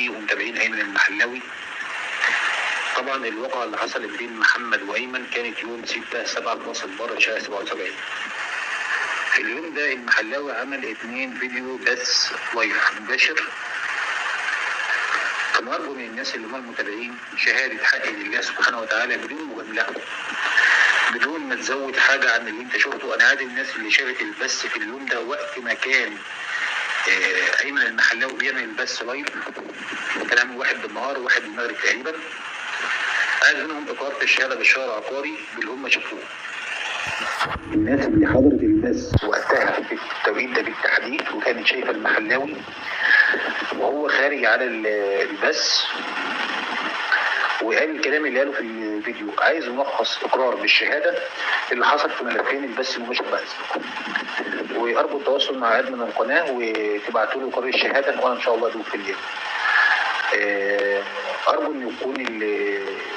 المحلاوي ومتابعين ايمن المحلاوي. طبعا الواقعة اللي حصلت بين محمد وايمن كانت يوم 6/7 في راس البر شارع 77. في اليوم ده المحلاوي عمل 2 فيديو بس لايف مباشر. كانوا أرجو من الناس اللي هم المتابعين شهادة حق لله سبحانه وتعالى بدون مجاملة، بدون ما تزود حاجة عن اللي انت شفته. انا عادي الناس اللي شافت البث في اليوم ده وقت ما كان ايمن المحلاوي بيعمل البث لايف، كان عامل 1 بالنهار و1 بالمغرب تقريبا. عايز منهم اقرار الشهاده بالشهر العقاري باللي هم شافوه. الناس اللي حضرت البث وقتها في التوقيت ده بالتحديد وكانت شايفه المحلاوي وهو خارج على البث وقال الكلام اللي قاله في الفيديو. عايز ملخص اقرار بالشهاده اللي حصل في ملفين البث المباشر بس، وارجو التواصل مع ادمن القناه وتبعتوا له اقرار الشهاده وانا ان شاء الله ادوق في الليل. ارجو ان يكون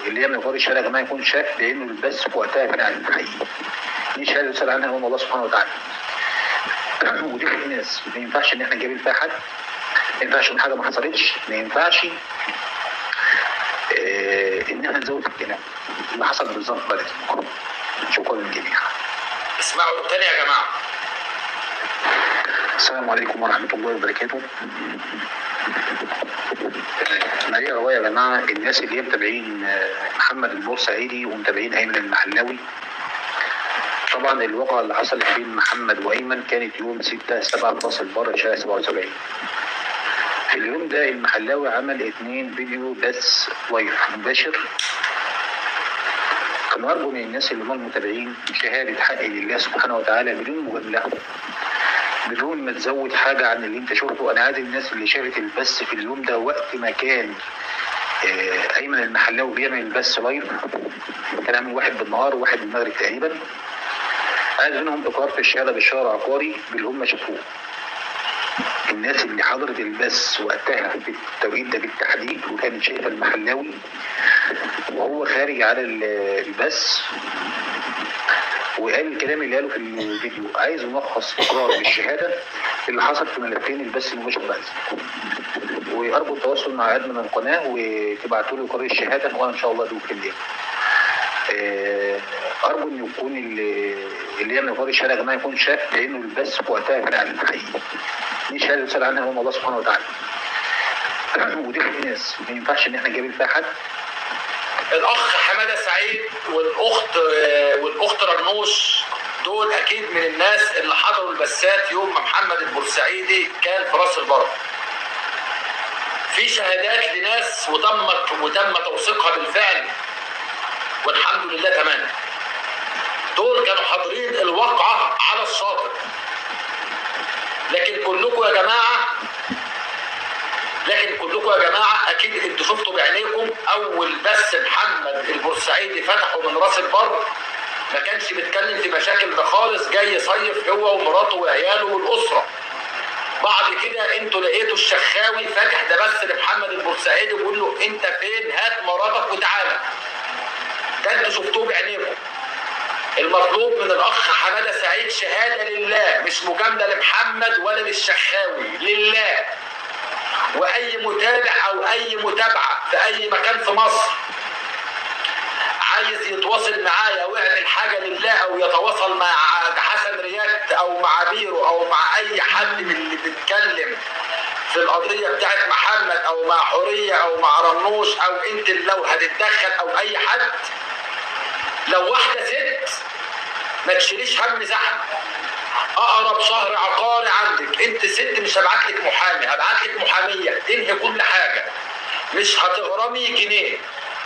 اللي يعمل اقرار الشهاده يا جماعه يكون شاف لانه البث في وقتها كان على الحقيقي. دي شهاده يسال عنها هو الله سبحانه وتعالى. ودي في الناس ما ينفعش ان احنا نجامل فيها حد، ما ينفعش ان حاجه ما حصلتش، ما ينفعش ان احنا نزود الكلام اللي حصل بالظبط بلد. شكرا للجميع. اسمعوا تاني يا جماعه. السلام عليكم ورحمه الله وبركاته. انا ليا روايه يا جماعه، الناس اللي هي متابعين محمد البورسعيدي ومتابعين ايمن المحلاوي. طبعا الواقعه اللي حصلت بين محمد وايمن كانت يوم 6/7 في راس البر شارع 77. في اليوم ده المحلاوي عمل 2 فيديو بس لايف مباشر. كانوا أرجو من الناس اللي هم المتابعين شهادة حق لله سبحانه وتعالى بدون مجاملة، بدون ما تزود حاجة عن اللي انت شفته. انا عايز الناس اللي شافت البث في اليوم ده وقت ما كان ايمن المحلاوي بيعمل البث لايف، كان عامل 1 بالنهار و1 بالمغرب تقريبا. عايز منهم اقرار في الشهاده بالشهر العقاري باللي هم شافوه. الناس اللي حضرت البث وقتها في التوقيت ده بالتحديد وكانت شايفه المحلاوي وهو خارج على البث وقال الكلام اللي قاله في الفيديو. عايز ملخص اقرار بالشهاده اللي حصل في ملفين البث المباشر بس، وارجو التواصل مع ادمن القناه وتبعتوا له اقرار الشهاده وانا ان شاء الله ادوق في الليل. ارجو ان يكون اللي يعمل اقرار الشهاده يا جماعه يكون شاف لانه البث في وقتها كان على الحقيقي. دي شهاده يسال عنها هو الله سبحانه وتعالى. ودي في الناس ما ينفعش ان احنا نجامل فيها حد. الاخ حماده سعيد والاخت رنوش دول اكيد من الناس اللي حضروا البثات يوم ما محمد البورسعيدي كان في راس البر. في شهادات لناس وتم توثيقها بالفعل والحمد لله تمام. دول كانوا حاضرين الواقعه على الشاطئ. لكن كلكم يا جماعه اكيد انتوا شفتوا بعينيكم اول بث محمد البورسعيدي فتحه من راس البر ما كانش بيتكلم في مشاكل ده خالص، جاي يصيف هو ومراته وعياله والاسره. بعد كده انتوا لقيتوا الشخاوي فاتح ده بث لمحمد البورسعيدي وبيقول له انت فين؟ هات مراتك وتعالى. ده انتوا شفتوه بعينيكم. المطلوب من الاخ حماده سعيد شهاده لله، مش مجامله لمحمد ولا للشخاوي، لله. واي متابع او اي متابعه في اي مكان في مصر عايز يتواصل معايا ويعمل حاجه لله او يتواصل مع حسن رياض او مع بيرو او مع اي حد من اللي بيتكلم في القضيه بتاعت محمد او مع حوريه او مع رنوش او انت لو هتتدخل او اي حد، لو واحده ست ما تشيليش هم زحمه. اقرب شهر عقاري عندك انت ست مش هبعت لك محامي، هبعت لك محاميه تنهي كل حاجه، مش هتغرمي جنيه،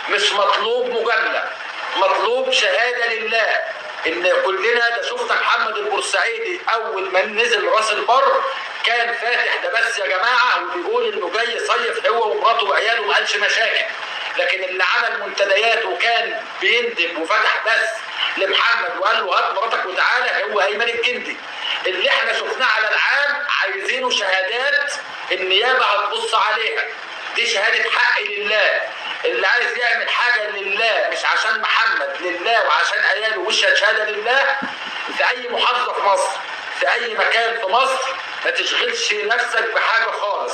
مش مطلوب مجامله، مطلوب شهاده لله ان كلنا ده شفنا محمد البورسعيدي اول ما نزل راس البر كان فاتح ده بس يا جماعه وبيقول انه جاي يصيف هو ومراته وعياله وما قالش مشاكل. لكن اللي عمل منتديات وكان بيندب وفتح بس لمحمد وقال له هات مراتك وتعالى هو ايمن الجندي. اللي احنا شفناه على العام عايزينه شهادات النيابه هتبص عليها، دي شهاده حق لله. اللي عايز يعمل حاجه لله مش عشان محمد، لله وعشان عياله وشهد شهاده لله في اي محافظه في مصر، في اي مكان في مصر، ما تشغلش نفسك بحاجه خالص.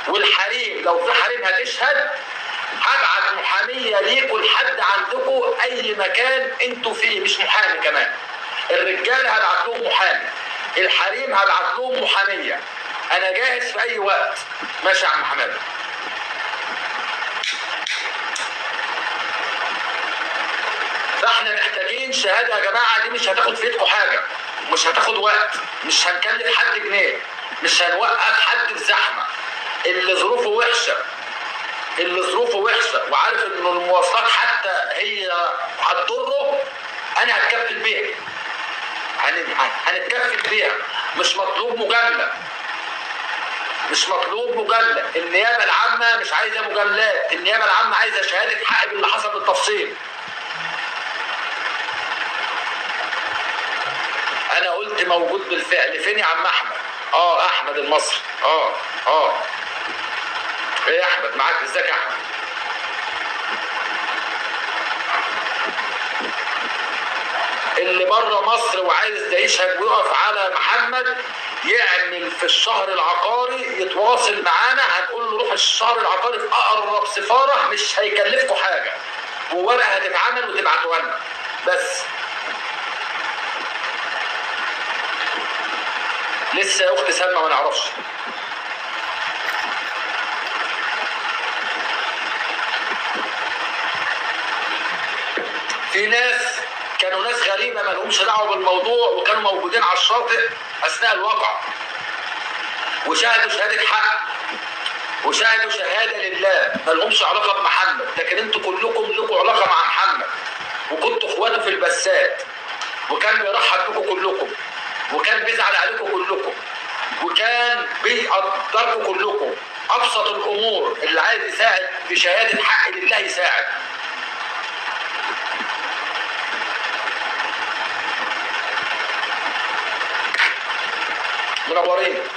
والحريم لو في حريم هتشهد هبعت محاميه ليكوا لحد عندكم اي مكان انتوا فيه، مش محامي كمان. الرجاله هبعت لهم محامي، الحريم هبعت لهم محاميه. انا جاهز في اي وقت. ماشي يا عم حماده. فاحنا محتاجين شهاده يا جماعه، دي مش هتاخد في ايدكم حاجه، مش هتاخد وقت، مش هنكلف حد جنيه، مش هنوقف حد في زحمه. اللي ظروفه وحشه، اللي ظروفه وحشه وعارف ان المواصلات حتى هي هتضره، انا هتكفل بيها، هنتكفل بيها. مش مطلوب مجامله، مش مطلوب مجامله. النيابه العامه مش عايزه مجاملات، النيابه العامه عايزه شهاده حق باللي حصل بالتفصيل. انا قلت موجود بالفعل. فين يا عم احمد؟ احمد المصري. ايه يا احمد معاك؟ ازيك يا احمد؟ اللي بره مصر وعايز ده يشهد ويقف على محمد يعمل في الشهر العقاري، يتواصل معانا، هنقول له روح الشهر العقاري في اقرب سفاره، مش هيكلفكم حاجه، وورقه هتتعمل وتبعتوها لنا بس. لسه يا اخت سلمى ما نعرفش. في ناس كانوا ناس غريبه ما لهمش دعوه بالموضوع، وكانوا موجودين على الشاطئ اثناء الواقعه، وشاهدوا شهاده حق، وشاهدوا شهاده لله، ما لهمش علاقه بمحمد. لكن انتوا كلكم لكم علاقه مع محمد، وكنتوا اخواته في البسات، وكان بيرحب بكم كلكم، وكان بيزعل عليكم كلكم، وكان بيقدركم كلكم. ابسط الامور اللي عايز يساعد بشهاده حق لله يساعد. منورين.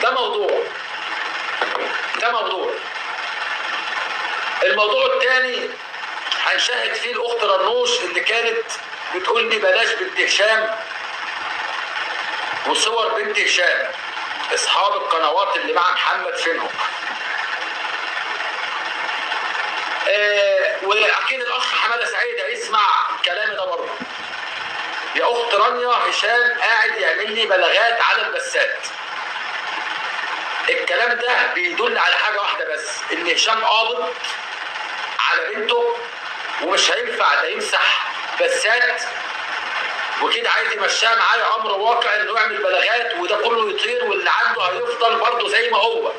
ده موضوع. الموضوع الثاني هنشاهد فيه الاخت رنوش اللي كانت بتقول لي بلاش بنت هشام وصور بنت هشام، اصحاب القنوات اللي مع محمد فينهم. واكيد الاخ حماده سعيد هيسمع كلامي ده برضه. يا اخت رانيا، هشام قاعد يعمل لي بلاغات على البسات. الكلام ده بيدل على حاجه واحده بس، ان هشام قابض على بنته، ومش هينفع ده يمسح بسات وكده، عايز يمشيها معايا امر واقع انه يعمل بلاغات وده كله يطير، واللي عنده هيفضل برضه زي ما هو.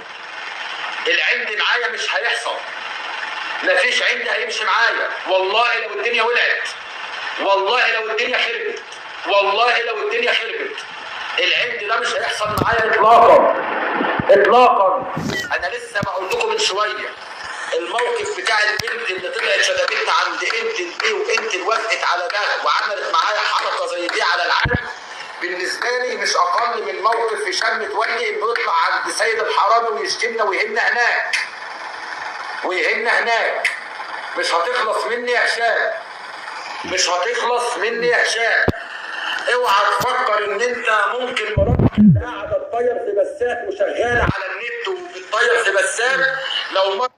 العند معايا مش هيحصل، مفيش عند هيمشي معايا. والله لو الدنيا ولعت، والله لو الدنيا خربت، والله لو الدنيا خربت، العند ده مش هيحصل معايا اطلاقا. انا لسه بقول لكم من شويه الموقف بتاع البنت اللي طلعت شتمتها عند انت ايه، وانت وافقت على ده وعملت معايا حركه زي دي على العلن، بالنسبه لي مش اقل من موقف هشام متولي انه يطلع عند سيد الحرامي ويشتمنا ويهنا هناك. مش هتخلص مني يا هشام، مش هتخلص مني يا هشام. اوعى تفكر ان انت ممكن مراتك اللي قاعده تطير في بسات وشغاله على النت وبتطير في بسات لو